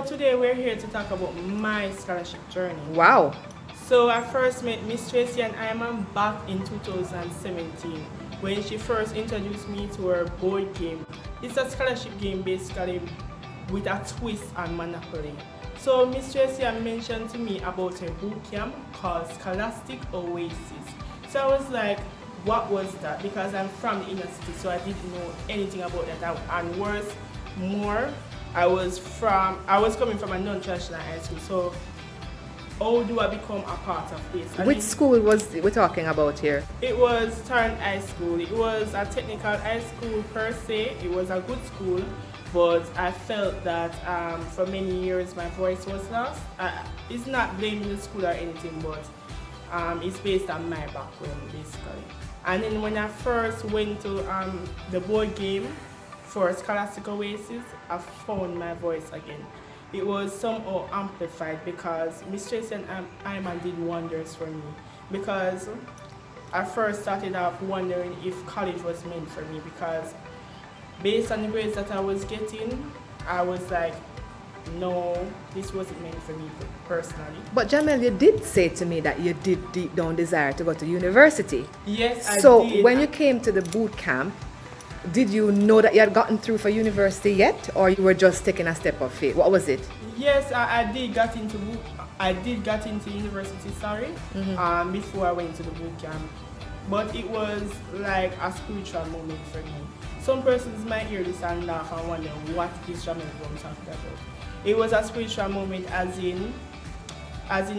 So today we're here to talk about my scholarship journey. Wow. So I first met Miss Tracy and Hyman back in 2017 when she first introduced me to her board game. It's a scholarship game basically with a twist on Monopoly. So Miss Tracy had mentioned to me about a boot camp called SKOLASTIK OASIS. So I was like, what was that? Because I'm from the inner city, so I didn't know anything about that. And worse, I was coming from a non-traditional high school. So how do I become a part of this? Which school was we're talking about here? It was Tarrant High School. It was a technical high school per se. It was a good school, but I felt that for many years my voice was lost. It's not blaming the school or anything, but it's based on my background basically. And then when I first went to the board game for SKOLASTIK OASIS, I found my voice again. It was somehow amplified because Miss Tracy and Hyman did wonders for me, because I first started off wondering if college was meant for me, because based on the grades that I was getting, I was like, no, this wasn't meant for me personally. But Jahmel, you did say to me that you did deep down desire to go to university. Yes, I did. So when you came to the boot camp, did you know that you had gotten through for university yet, or you were just taking a step of faith? What was it? Yes, I did get into university, before I went to the boot camp. But it was like a spiritual moment for me. Some persons might hear this and laugh and wonder, what is Jahmel Brown talking about? It was a spiritual moment as in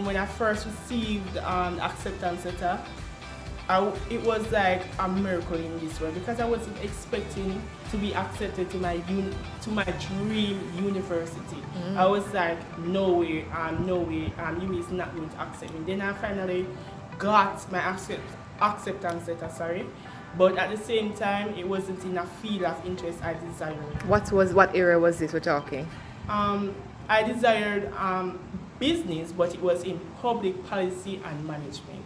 when I first received the acceptance letter. It was like a miracle in this world, because I wasn't expecting to be accepted to my dream university. I was like, no way, you is not going to accept me. Then I finally got my acceptance letter, but at the same time, it wasn't in a field of interest I desired. What area was this we're talking? I desired business, but it was in public policy and management.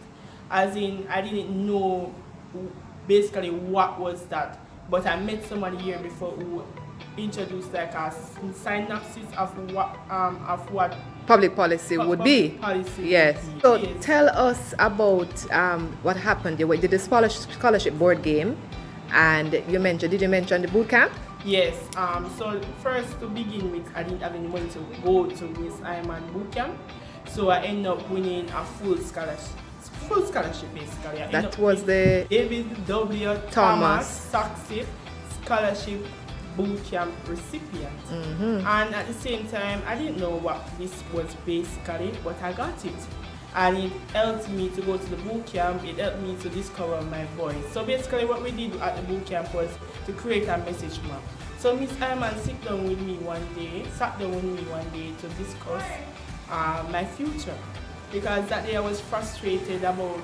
As in, I didn't know basically what was that, but I met somebody here before who introduced like a synopsis of what Public policy would be. Policy yes. Would be. So Yes. tell us about what happened. You did the scholarship board game, and did you mention the boot camp? Yes. So first, to begin with, I didn't have any money to go to Miss Hyman boot camp, so I ended up winning a full scholarship basically. That was the David W. Thomas Saxip Scholarship Bootcamp recipient. And at the same time, I didn't know what this was basically, but I got it. And it helped me to go to the boot camp. It helped me to discover my voice. So basically what we did at the boot camp was to create a message map. So Miss Hyman sat down with me one day to discuss my future. Because that day I was frustrated about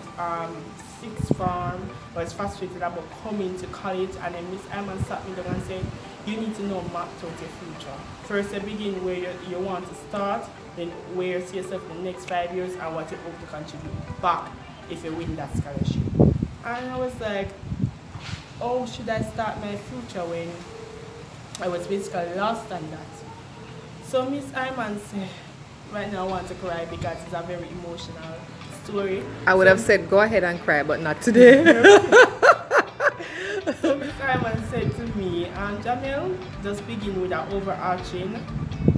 sixth form, I was frustrated about coming to college, and then Miss Hyman sat me down and said, you need to know map out your future. First you begin where you want to start, then where you see yourself in the next 5 years and what you hope to contribute back if you win that scholarship. And I was like, how should I start my future when I was basically lost on that? So Miss Hyman said, right now I want to cry because it's a very emotional story. I would have said go ahead and cry, but not today. So Miss Hyman said to me, Jahmel, just begin with an overarching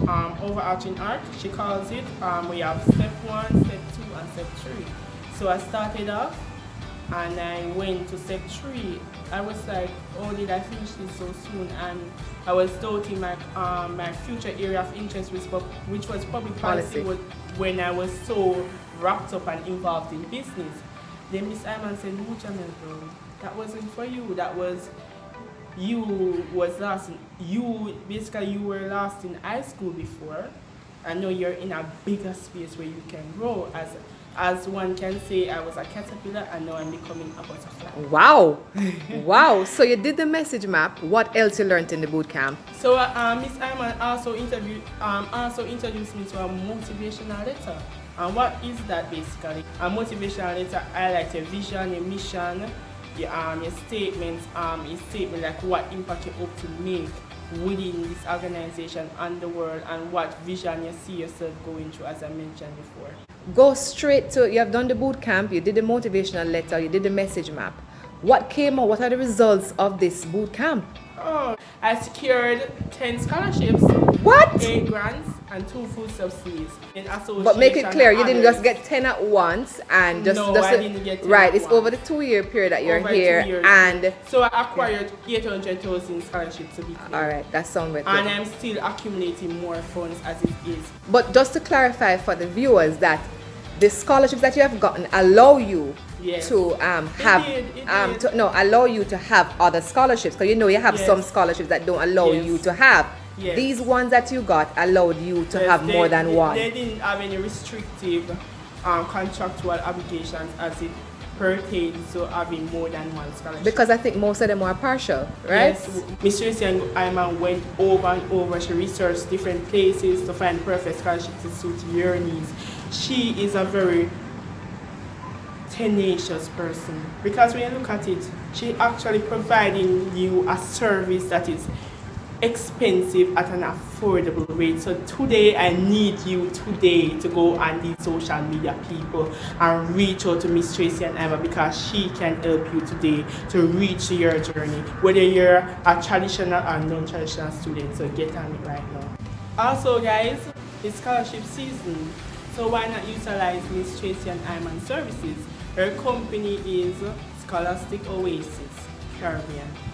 arc, she calls it. We have step 1, step 2, and step 3. So I started off and I went to step 3. I was like, oh, did I finish this so soon? And I was doubting my future area of interest, which was public policy, when I was so wrapped up and involved in business. Then Miss Hyman said, no, Jahmel Brown, that wasn't for you. You were lost in high school before, and now you're in a bigger space where you can grow. As one can say, I was a caterpillar and now I'm becoming a butterfly. Wow. Wow. So you did the message map. What else you learned in the boot camp? So Miss Hyman also introduced me to a motivational letter. And what is that basically? A motivational letter highlights a vision, a mission, your statement like what impact you hope to make within this organization and the world, and what vision you see yourself going through, as I mentioned before. Go straight to, you have done the boot camp, you did the motivational letter, you did the message map. What came out? What are the results of this boot camp? Oh, I secured 10 scholarships, What? 8 grants, and 2 food subsidies. But make it clear, you didn't just get 10 at once and just... No, I didn't get 10 right, at it's once. over the 2-year period that you're Over here 2 years. and... So I acquired 800,000 scholarships to be clear. Alright, that sounds good. And I'm still accumulating more funds as it is. But just to clarify for the viewers that the scholarships that you have gotten allow you Yes. to have It did. allow you to have other scholarships, because you know you have Yes. some scholarships that don't allow Yes. you to have. Yes. These ones that you got allowed you to Yes, have more than one. They didn't have any restrictive contractual obligations as it pertains to having more than one scholarship. Because I think most of them are partial, right? Yes, Miss Tracy and Hyman went over and over. She researched different places to find perfect scholarship to suit your needs. She is a very tenacious person, because when you look at it, she actually providing you a service that is expensive at an affordable rate. So today I need you today to go on these social media people and reach out to Miss Tracy and Emma, because she can help you today to reach your journey, whether you're a traditional or non-traditional student. So get on it right now. Also guys, it's scholarship season, so why not utilize Miss Tracy and Hyman services? Her company is SKOLASTIK OASIS CARIBBEAN.